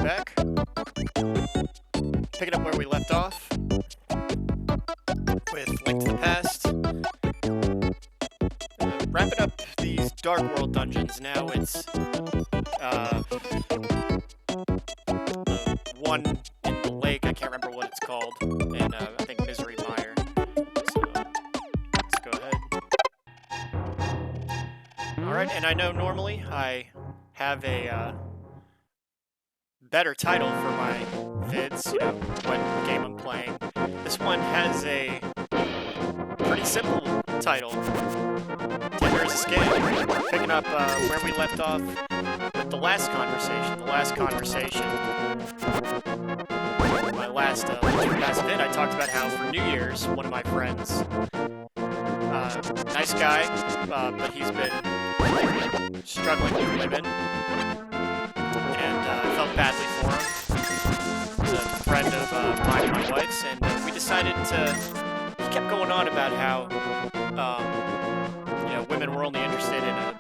back. Picking up where we left off with Link to the Past. Wrapping up these Dark World dungeons. Now it's the one in the lake. I can't remember what it's called. And I think Misery Mire. So let's go ahead. Alright, and I know normally I have a better title for my vids, you know, what game I'm playing. This one has a pretty simple title. Tinder is a scam. Picking up where we left off with the last conversation. My last vid, I talked about how for New Year's, one of my friends, nice guy, but he's been struggling with women, and I felt badly for him. He's a friend of mine and my wife's, and we decided to. He kept going on about how, you know, women were only interested in a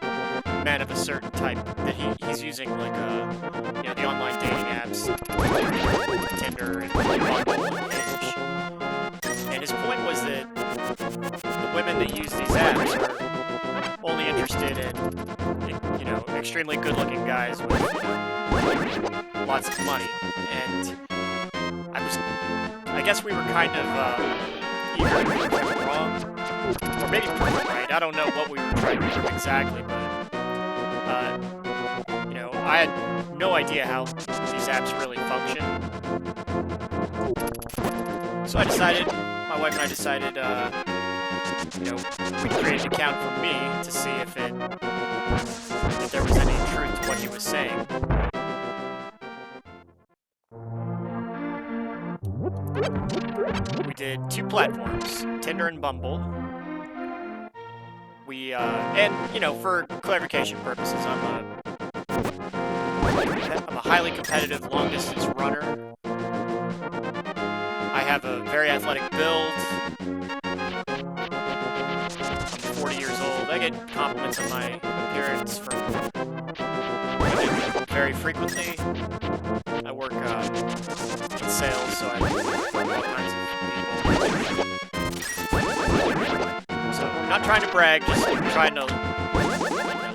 man of a certain type. That he's using like you know, the online dating apps, Tinder and Bumble and Hinge. And his point was that the women that use these apps are only interested in, you know, extremely good-looking guys with lots of money. And I guess we were kind of either prove wrong, or maybe prove it right. I don't know what we were trying to do exactly, but you know, I had no idea how these apps really function. So my wife and I decided, you know, we created an account for me to see if there was any truth to what he was saying. We did 2 platforms, Tinder and Bumble. And, you know, for clarification purposes, I'm a highly competitive long-distance runner. I have a very athletic build. I'm 40 years old. I get compliments on my appearance from women very frequently. I work in sales, so I work with all kinds of people. So, not trying to brag, just trying to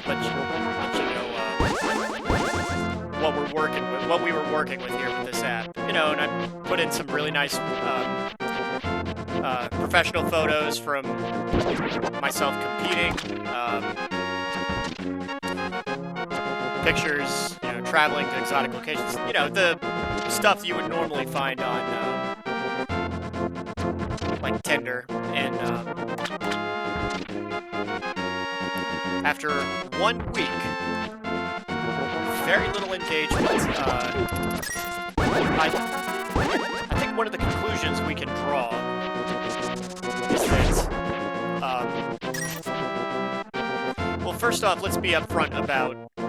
let you know what we were working with here with this app. You know, and I put in some really nice professional photos from myself competing, pictures, you know, traveling to exotic locations, you know, the stuff you would normally find on like Tinder. And after 1 week, very little engagement. I think one of the conclusions we can draw is that, well, first off, let's be upfront about, you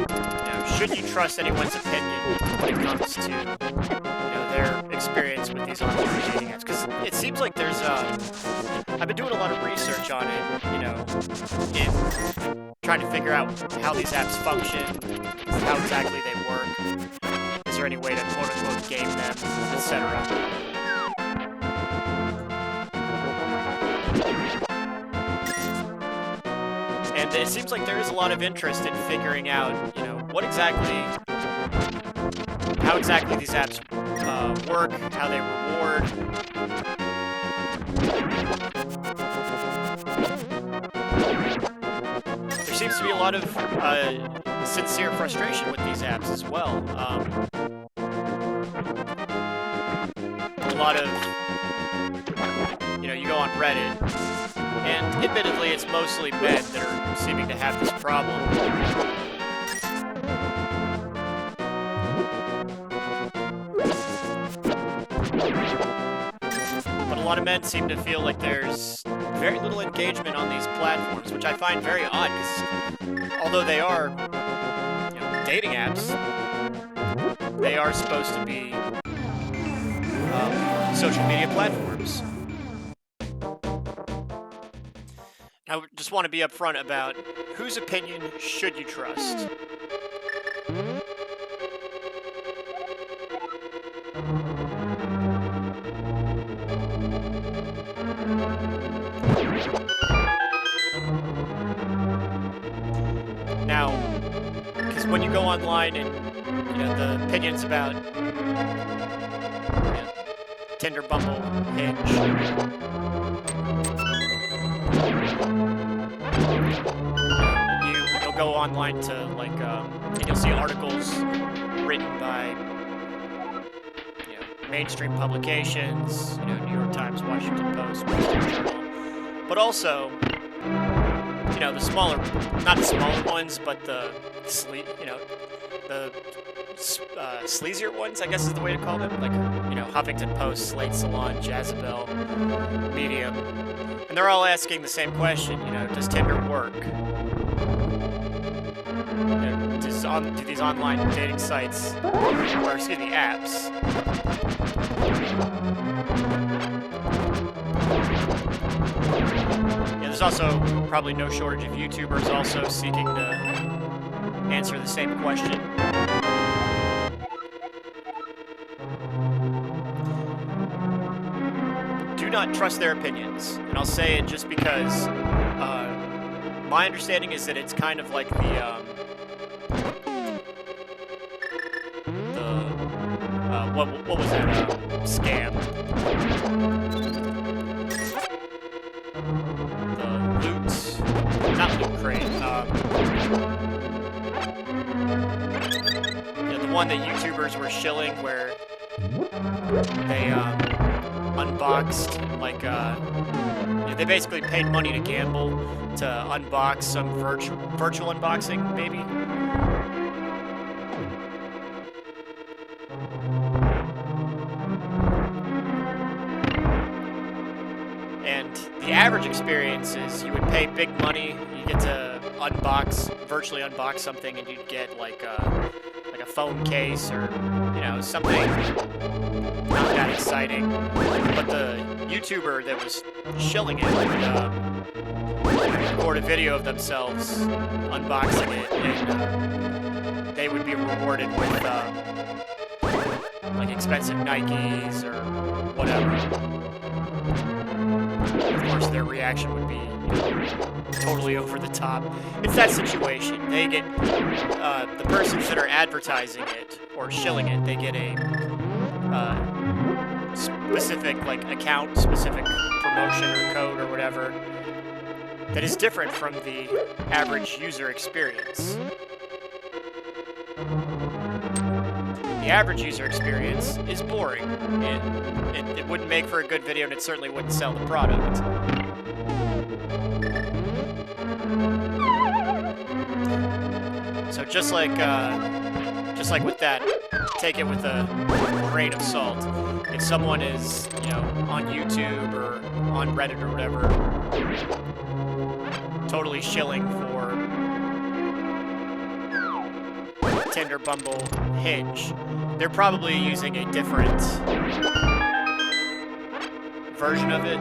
know, should you trust anyone's opinion when it comes to, you know, their experience with these online dating apps? Because it seems like there's I've been doing a lot of research on it, you know, in trying to figure out how these apps function, how exactly they work, is there any way to quote-unquote game them, etc. And it seems like there is a lot of interest in figuring out, you know, how exactly these apps work, how they reward. There seems to be a lot of sincere frustration with these apps as well. A lot of, you know, you go on Reddit, and admittedly it's mostly men that are seeming to have this problem. But a lot of men seem to feel like there's very little engagement on these platforms, which I find very odd, because although they are, you know, dating apps, they are supposed to be social media platforms. I just want to be upfront about whose opinion should you trust. Now, because when you go online and the opinions about Tinder, Bumble, Hinge, you'll go online to and you'll see articles written by mainstream publications, New York Times, Washington Post, Wall Street Journal, but also the smaller, not the smaller ones, but the sleazier ones, I guess is the way to call them, like Huffington Post, Slate, Salon, Jezebel, Medium, and they're all asking the same question. Does Tinder work? Do these online dating sites, or excuse me, apps, there's also probably no shortage of YouTubers also seeking to answer the same question. Do not trust their opinions, and I'll say it just because my understanding is that it's kind of like what was that scam? Not Loot Crate. The one that YouTubers were shilling, where they unboxed they basically paid money to gamble to unbox some virtual unboxing, maybe. And the average experience is you would pay big money, you get to virtually unbox something, and you'd get like a phone case or something not that exciting. But the YouTuber that was shilling it would record a video of themselves unboxing it, and they would be rewarded with expensive Nikes or whatever. Of course, their reaction would be totally over the top. It's that situation. They get the persons that are advertising it or shilling it. They get a specific account, specific promotion or code or whatever that is different from the average user experience. The average user experience is boring. It wouldn't make for a good video, and it certainly wouldn't sell the product. So just like with that, take it with a grain of salt. If someone is, on YouTube or on Reddit or whatever, totally shilling for Tinder, Bumble, Hinge, they're probably using a different version of it.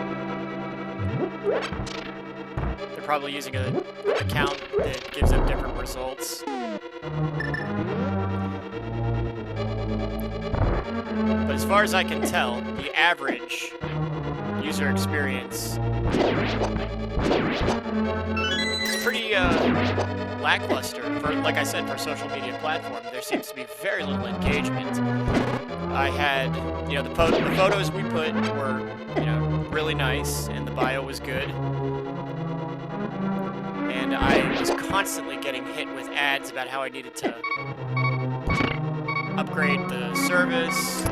They're probably using an account that gives them different results. But as far as I can tell, the average user experience is pretty lackluster. Like I said, for a social media platform, there seems to be very little engagement. I had, the photos we put were, really nice, and the bio was good. And I was constantly getting hit with ads about how I needed to upgrade the service.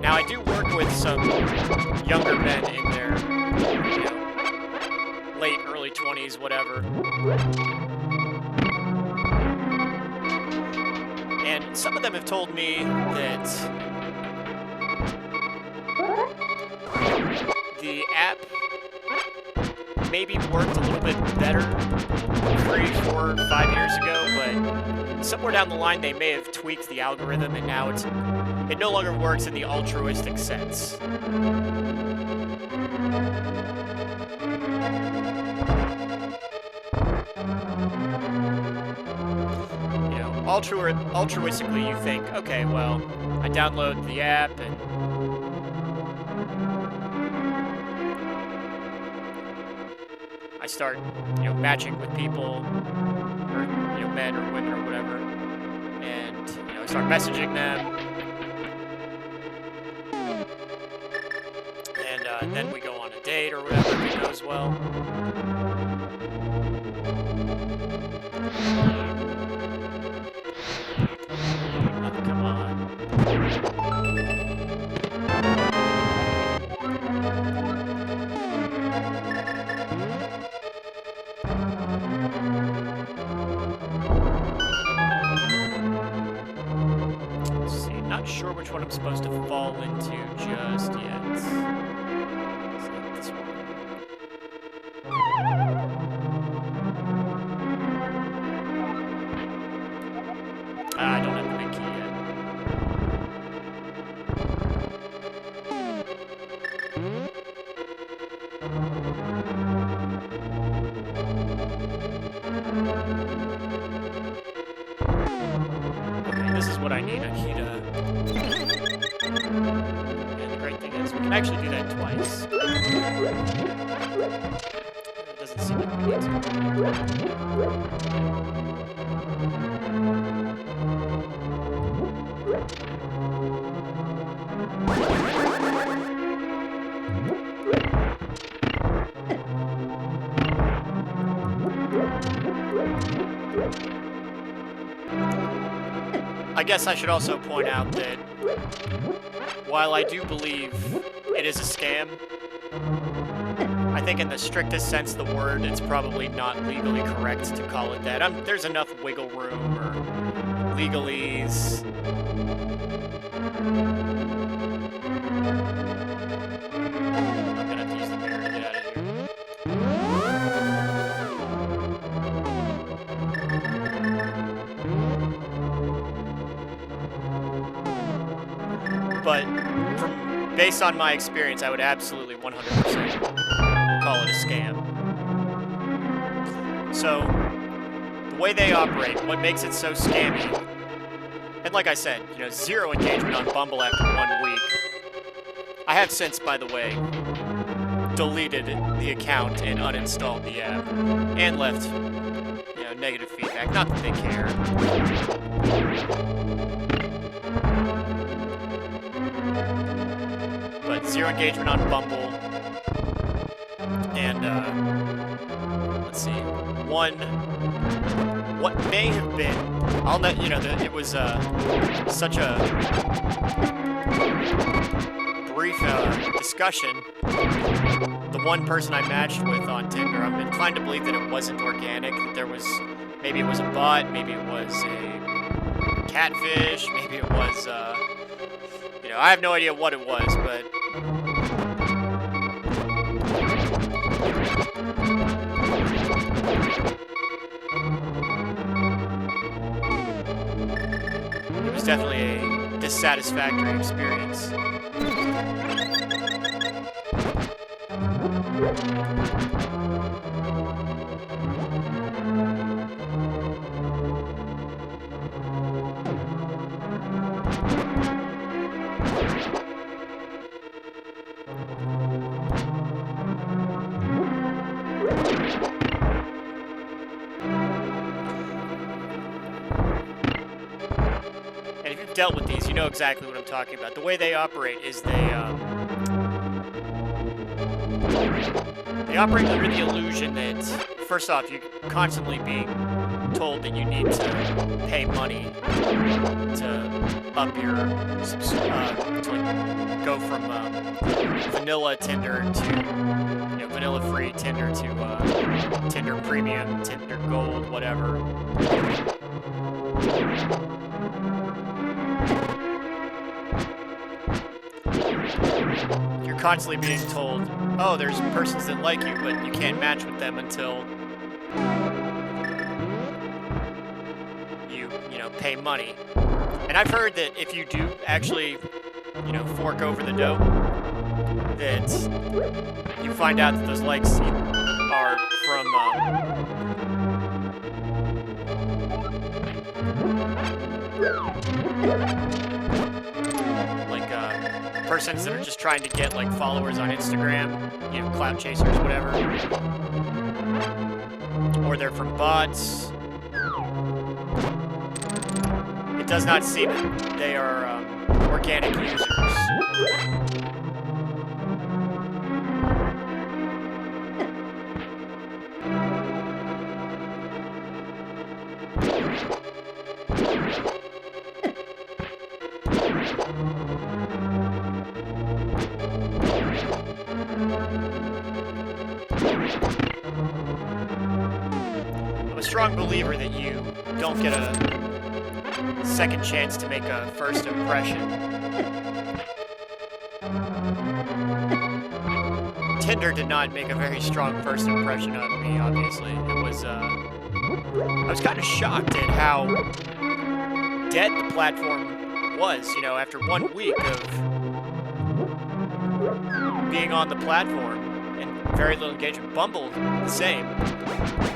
Now, I do work with some younger men in their, late, early 20s, whatever. And And some of them have told me that the app maybe worked a little bit better 3, 4, 5 years ago, but somewhere down the line they may have tweaked the algorithm, and now it no longer works in the altruistic sense. You know, altruistically you think, okay, well, I download the app and I start, matching with people, or, men or women or whatever, and, I start messaging them, and then we go on a date or whatever if it goes well. Oh, come on. Not sure which one I'm supposed to fall into just yet. Is it this one? I don't have the big key yet. Okay, this is what I need. I need a... And the great thing is, we can actually do that twice. It doesn't seem like we need to. I guess I should also point out that while I do believe it is a scam, I think in the strictest sense of the word, it's probably not legally correct to call it that. There's enough wiggle room or legalese. I'm gonna have to use the mirror to get out of here. But based on my experience, I would absolutely 100% call it a scam. So, the way they operate, what makes it so scammy, and like I said, 0 engagement on Bumble after 1 week. I have since, by the way, deleted the account and uninstalled the app, and left, negative feedback. Not that they care. But 0 engagement on Bumble, and, let's see, what may have been, I'll let it was, such a brief, discussion. The one person I matched with on Tinder, I'm inclined to believe that it wasn't organic, that maybe it was a bot, maybe it was a catfish, maybe it was, I have no idea what it was, but it was definitely a dissatisfactory experience. And if you've dealt with these, you know exactly what I'm talking about. The way they operate is they operate under the illusion that, first off, you're constantly being told that you need to pay money to up your, to go from vanilla Tinder to, vanilla-free Tinder to Tinder Premium, Tinder Gold, whatever. constantly being told, oh, there's persons that like you, but you can't match with them until you pay money. And I've heard that if you do actually, fork over the dough, that you find out that those likes are from persons that are just trying to get like followers on Instagram, clout chasers, whatever, or they're from bots. It does not seem that they are organic users. I'm a strong believer that you don't get a second chance to make a first impression. Tinder did not make a very strong first impression on me, obviously. It was, I was kind of shocked at how dead the platform was, after 1 week of being on the platform and very little engagement. Bumble, the same.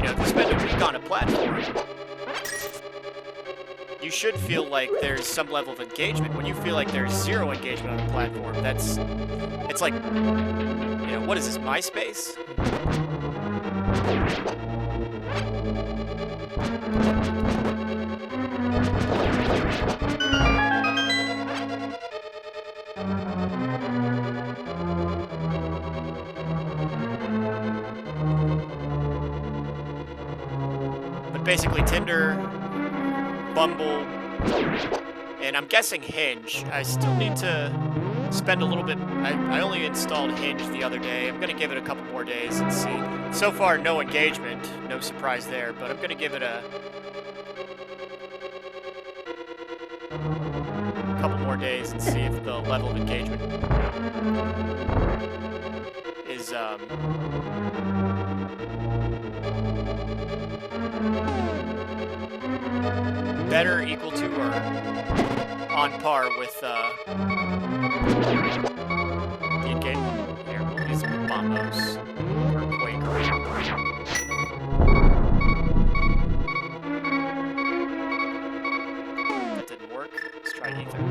If you spend a week on a platform, you should feel like there's some level of engagement. When you feel like there's zero engagement on a platform, it's like, what is this, MySpace? But basically Tinder, Bumble, and I'm guessing Hinge. I still need to spend a little bit. I only installed Hinge the other day. I'm going to give it a couple more days and see. So far, no engagement. No surprise there, but I'm going to give it a couple more days and see if the level of engagement is better, equal to, or on par with the engagement. Here, we'll use Bombos or Quaker. That didn't work. Let's try Ether.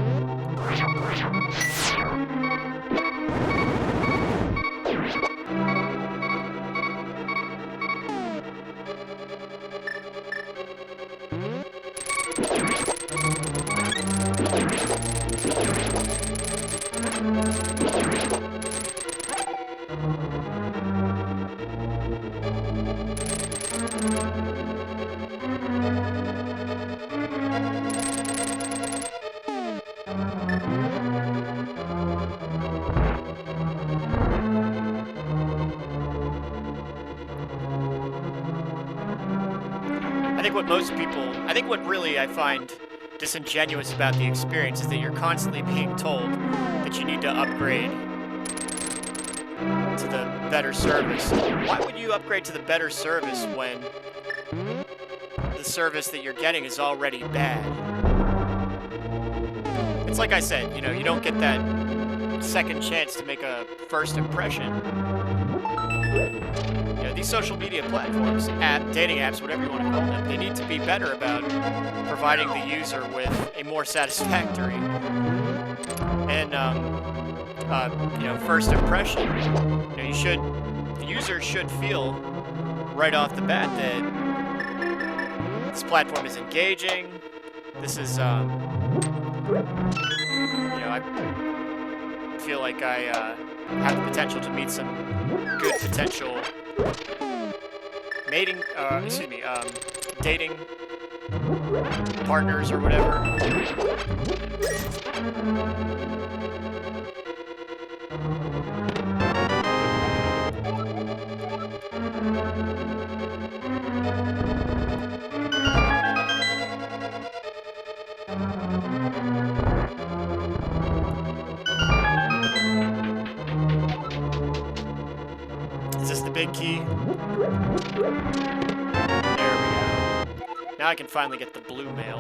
I think what really I find disingenuous about the experience is that you're constantly being told that you need to upgrade to the better service. Why would you upgrade to the better service when the service that you're getting is already bad? It's like I said, you don't get that second chance to make a first impression. These social media platforms, dating apps, whatever you want to call them, they need to be better about providing the user with a more satisfactory and first impression. The user should feel right off the bat that this platform is engaging. This is I feel like I have the potential to meet some good potential dating partners or whatever. key. There we go. Now I can finally get the blue mail.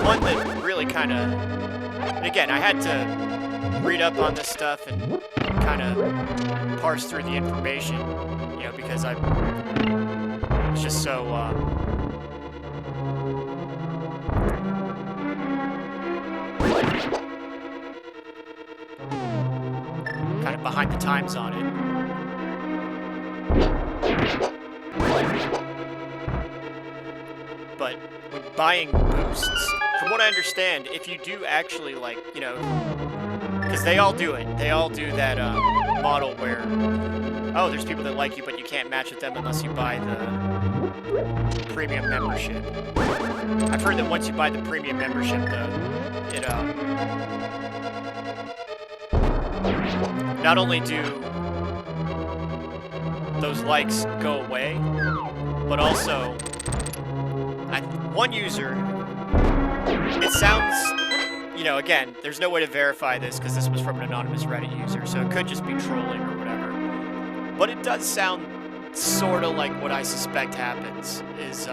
One that really kind of, and again, I had to read up on this stuff and kind of parse through the information, you know, because it's just so, kind of behind the times on it. But when buying boosts, from what I understand, if you do actually, like, you know, because they all do it. They all do that model where, oh, there's people that like you, but you can't match with them unless you buy the premium membership. I've heard that once you buy the premium membership, it not only do those likes go away, but also one user, it sounds, you know, again, there's no way to verify this because this was from an anonymous Reddit user, so it could just be trolling or whatever. But it does sound sort of like what I suspect happens is,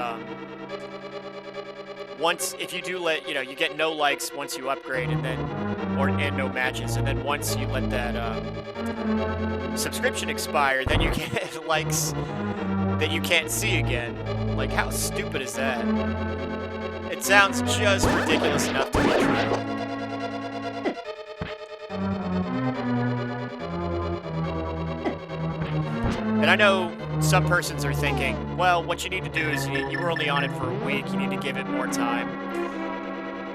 once, if you do let, you know, you get no likes once you upgrade and then, and no matches, and then once you let that subscription expire, then you get likes that you can't see again. Like, how stupid is that? It sounds just ridiculous enough to be true. And I know some persons are thinking, well, what you need to do is you were only on it for a week, you need to give it more time.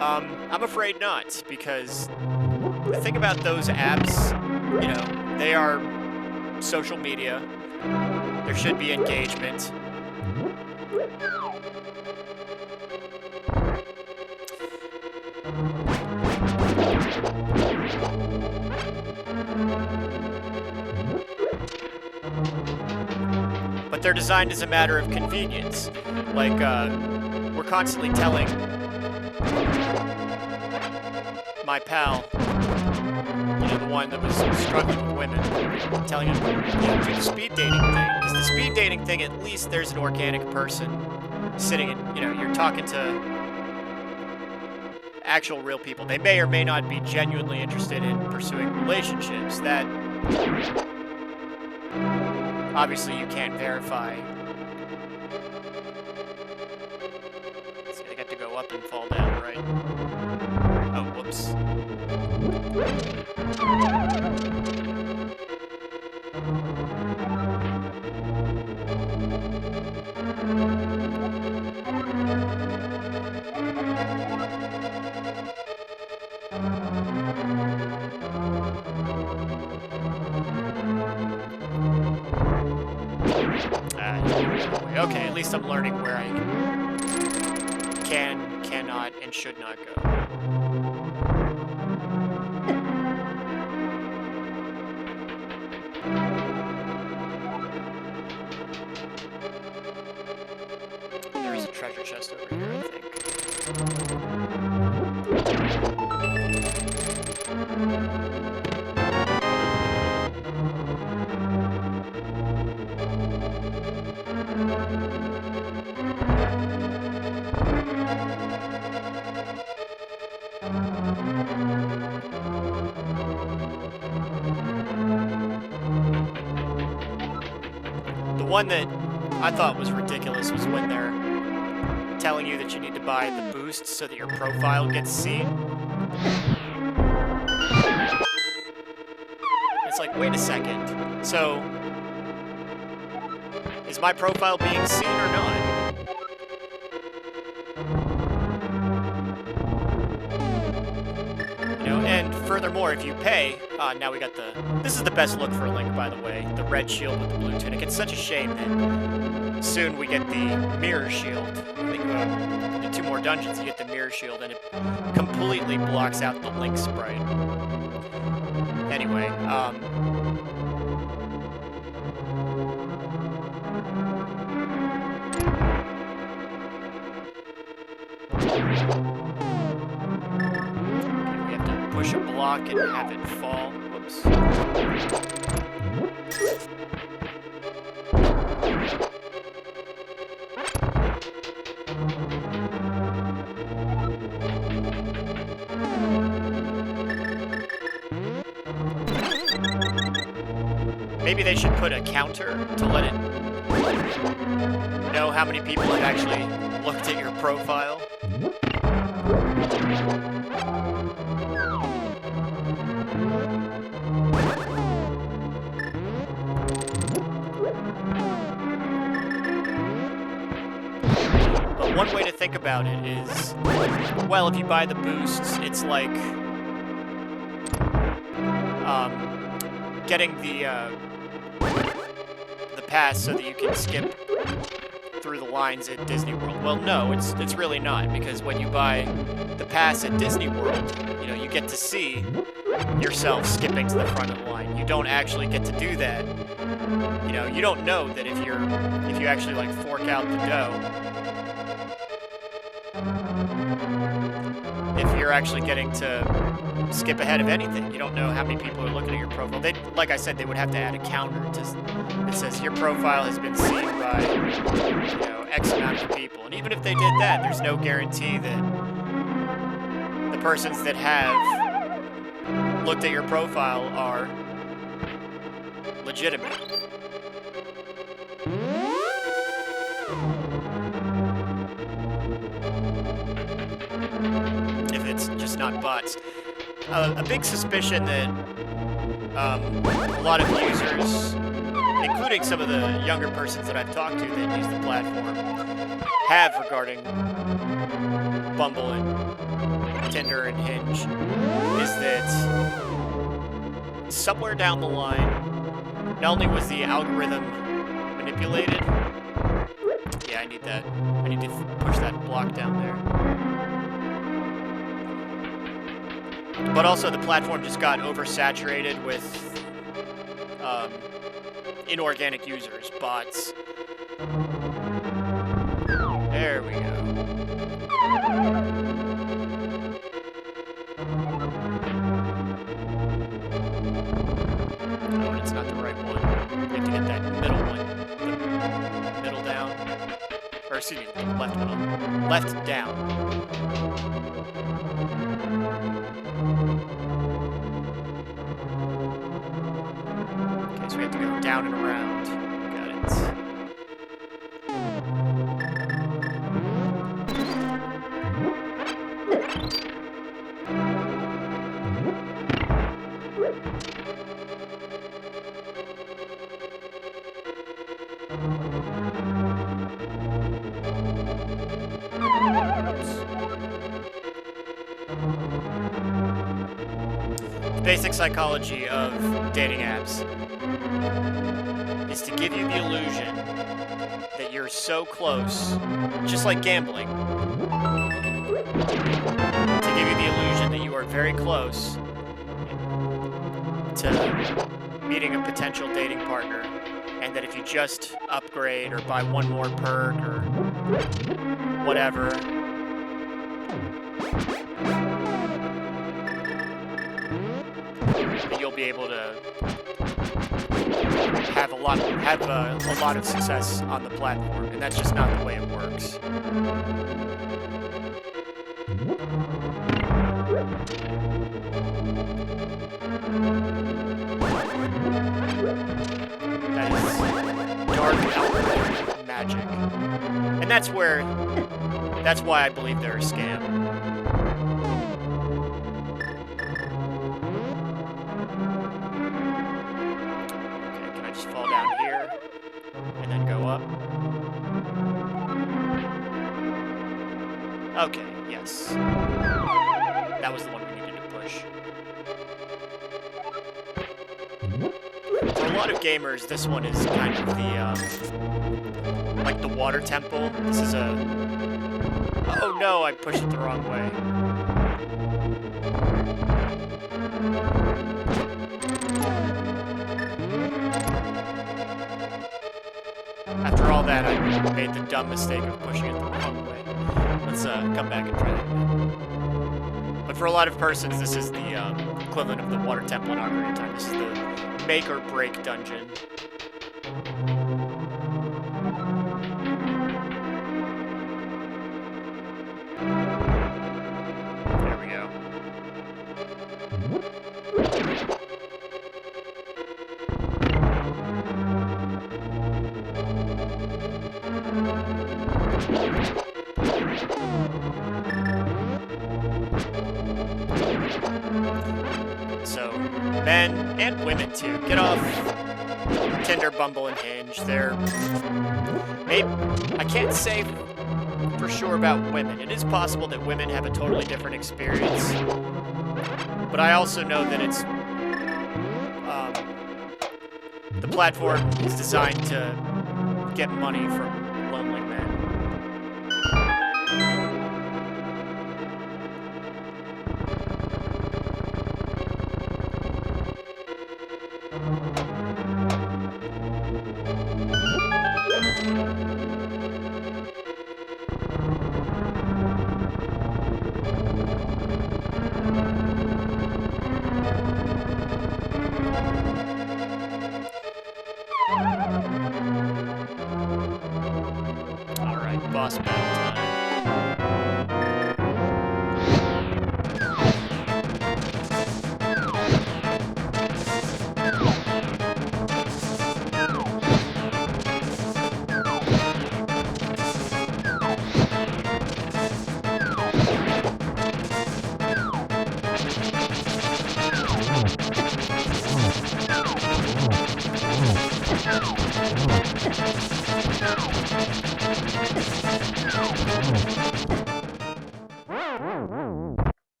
I'm afraid not, because the thing about those apps, you know, they are social media. There should be engagement. But they're designed as a matter of convenience. Like, we're constantly telling my pal, you know, the one that was struggling with women, telling him, you know, do the speed dating thing. Because the speed dating thing, at least there's an organic person sitting in, you know, you're talking to actual real people. They may or may not be genuinely interested in pursuing relationships. That, obviously, you can't verify. See, they got to go up and fall down, right? Oh, whoops. Okay, at least I'm learning where I can, cannot, and should not go. There is a treasure chest over here, I think. The one that I thought was ridiculous was when they're telling you that you need to buy the boost so that your profile gets seen. It's like, wait a second. So, is my profile being seen or not? You know, and furthermore, if you pay, now we got this is the best look for a link, by the way, the red shield with the blue tunic. It's such a shame that soon we get the mirror shield. I think the 2 more dungeons you get the mirror shield, and it completely blocks out the Link sprite. Anyway, we have to push a block and have it fall. Whoops. Maybe they should put a counter to let it know how many people have actually looked at your profile. But one way to think about it is, well, if you buy the boosts, it's like getting the pass so that you can skip through the lines at Disney World. Well, no, it's really not, because when you buy the pass at Disney World, you know, you get to see yourself skipping to the front of the line. You don't actually get to do that. You know, you don't know that if you actually like fork out the dough, if you're actually getting to skip ahead of anything. You don't know how many people are looking at your profile. They, like I said, they would have to add a counter that says your profile has been seen by, you know, X amount of people. And even if they did that, there's no guarantee that the persons that have looked at your profile are legitimate. If it's just not bots. A big suspicion that a lot of users, including some of the younger persons that I've talked to that use the platform, have regarding Bumble and Tinder and Hinge, is that somewhere down the line, not only was the algorithm manipulated, yeah, I need that. I need to push that block down there. But also the platform just got oversaturated with inorganic users, bots. There we go. Oh, and it's not the right one. We have to get that middle one. The middle down. Or excuse me, the left one. Left down. Okay, so we have to go down and around. Got it. The basic psychology of dating apps is to give you the illusion that you're so close, just like gambling, to give you the illusion that you are very close to meeting a potential dating partner, and that if you just upgrade or buy one more perk or whatever, that you'll be able to have a lot of success on the platform, and that's just not the way it works. That is dark algorithm magic, and that's why I believe they're a scam. Fall down here, and then go up. Okay, yes. That was the one we needed to push. For a lot of gamers, this one is kind of like the water temple. This is a... Oh no, I pushed it the wrong way. After all that, I made the dumb mistake of pushing it the wrong way. Let's come back and try that again. But for a lot of persons, this is the equivalent of the water temple in Ocarina of Time. This is the make or break dungeon. There we go. So, men and women too, get off Tinder, Bumble, and Hinge. They're... maybe, I can't say for sure about women. It is possible that women have a totally different experience. But I also know that it's... the platform is designed to get money from lonely men. Alright, boss battle time.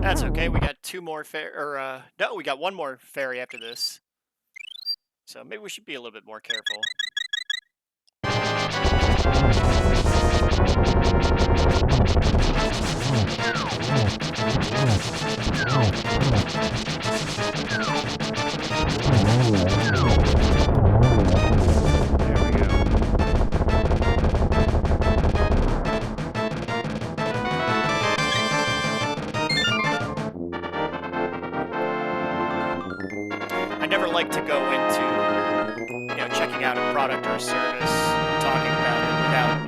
That's okay, we got two more no, we got one more fairy after this. So maybe we should be a little bit more careful. I never like to go into, checking out a product or a service, talking about it without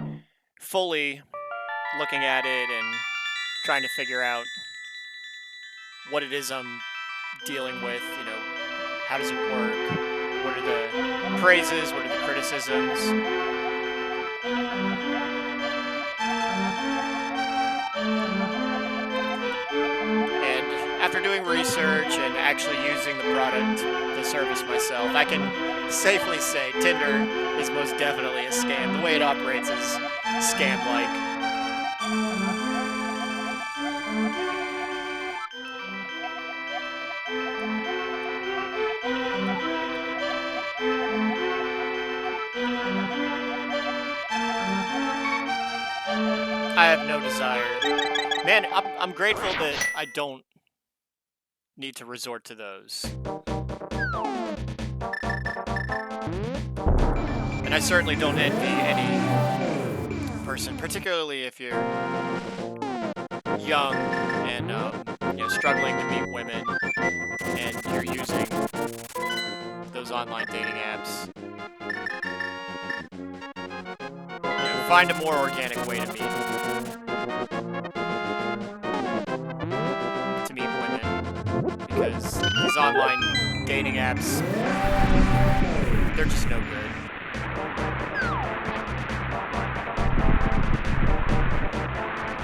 fully looking at it and trying to figure out what it is I'm dealing with, how does it work, what are the praises, what are the criticisms. After doing research and actually using the product, the service myself, I can safely say Tinder is most definitely a scam. The way it operates is scam-like. I have no desire. Man, I'm grateful that I don't need to resort to those. And I certainly don't envy any person, particularly if you're young and struggling to meet women and you're using those online dating apps. Find a more organic way to meet women, because these online dating apps, they're just no good.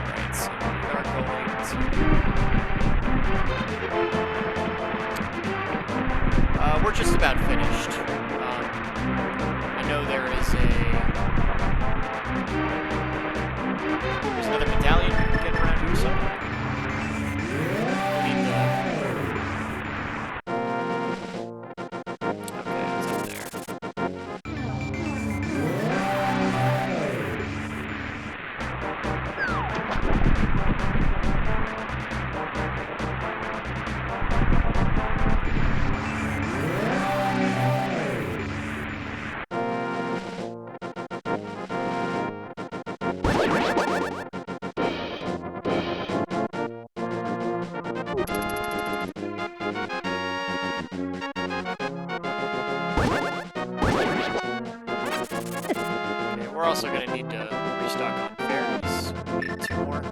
Alright, so we are going to we're just about finished. I know there's another medallion we can get around here somewhere. We need okay, it's up there. We're also going to need to restock on fairies. We need 2 more.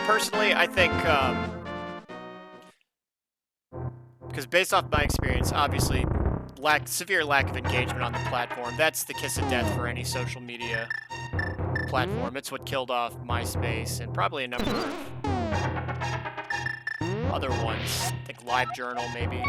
Personally, I think, because based off my experience, obviously, severe lack of engagement on the platform, that's the kiss of death for any social media platform. It's what killed off MySpace and probably a number of other ones. I think LiveJournal, maybe.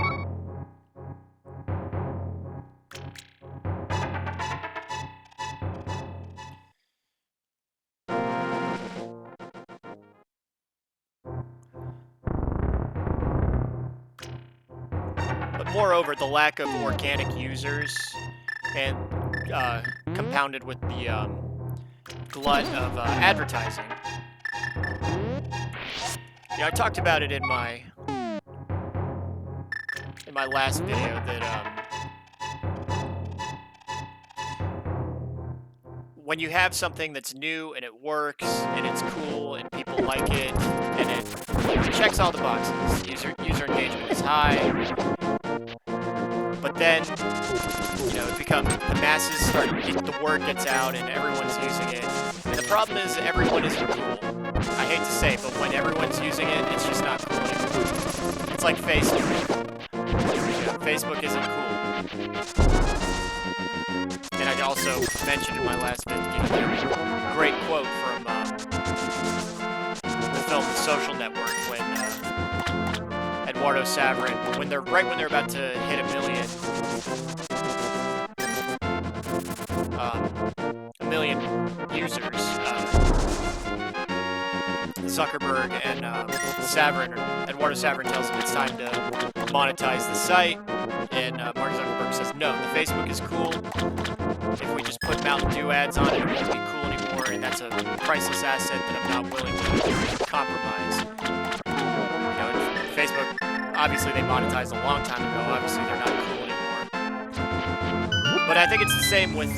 But moreover, the lack of organic users and compounded with the glut of advertising. Yeah, I talked about it in my last video that when you have something that's new and it works and it's cool and people like it and it checks all the boxes, user engagement is high, but then it becomes the masses start, the word gets out and everyone's using it. And the problem is everyone isn't cool. I hate to say it, but when everyone's using it, it's just not cool anymore. It's like Facebook. Facebook isn't cool. And I also mentioned in my last video a great quote from the film The Social Network when Eduardo Saverin, when they're about to hit 1 million users, Zuckerberg and Eduardo Saverin tells him it's time to monetize the site, and Mark Zuckerberg says, no, the Facebook is cool. If we just put Mountain Dew ads on it, it won't be cool anymore, and that's a priceless asset that I'm not willing to compromise. Facebook, obviously they monetized a long time ago, obviously they're not cool anymore. But I think it's the same with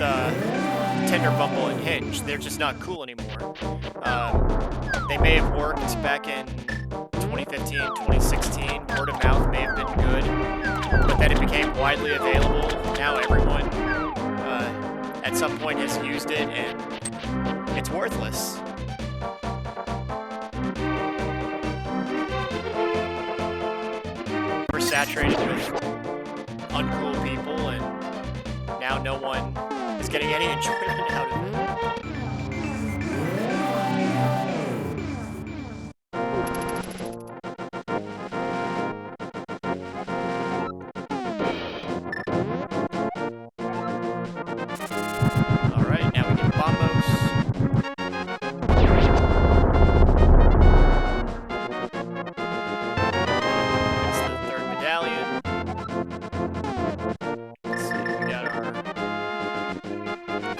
Tinder, Bumble, and Hinge. They're just not cool anymore. They may have worked back in 2015, 2016. Word of mouth may have been good, but then it became widely available. Now everyone at some point has used it, and it's worthless. We're saturated with uncool people, and now no one is getting any enjoyment out of it. Alright, now we get bombos. That's the 3rd medallion. Let's see, we got our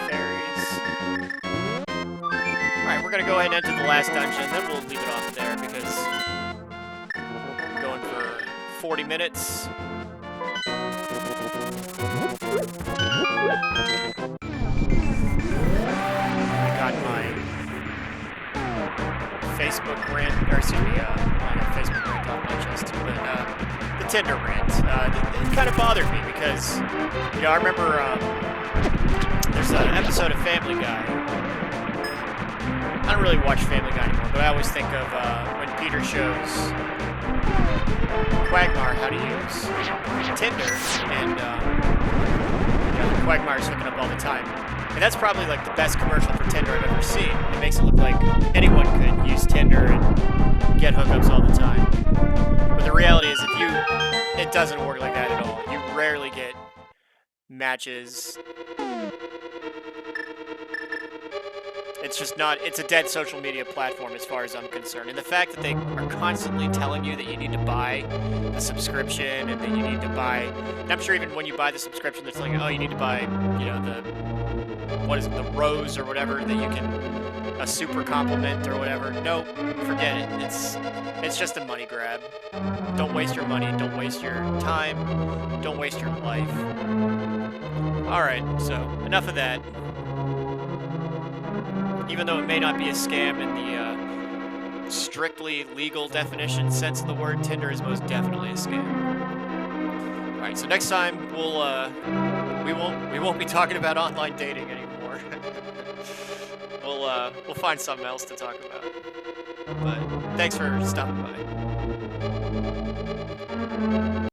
fairies. Alright, we're gonna go ahead and enter the last dungeon, then we'll leave it off there because we're going for 40 minutes. I got my Facebook rant, or excuse me, not Facebook rant off my chest, but the Tinder rant. It kind of bothered me because, I remember there's an episode of Family Guy. I don't really watch Family Guy anymore, but I always think of when Peter shows Quagmire how to use Tinder, and Quagmire's hooking up all the time. And that's probably like the best commercial for Tinder I've ever seen. It makes it look like anyone could use Tinder and get hookups all the time. But the reality is, it doesn't work like that at all. You rarely get matches. It's just not, it's a dead social media platform as far as I'm concerned. And the fact that they are constantly telling you that you need to buy the subscription and that you need to buy, and I'm sure even when you buy the subscription, it's like, oh, you need to buy, the rose or whatever that you can, a super compliment or whatever. Nope, forget it. It's just a money grab. Don't waste your money, don't waste your time, don't waste your life. Alright, so enough of that. Even though it may not be a scam in the strictly legal definition sense of the word, Tinder is most definitely a scam. Alright, so next time we won't be talking about online dating anymore. We'll find something else to talk about. But thanks for stopping by.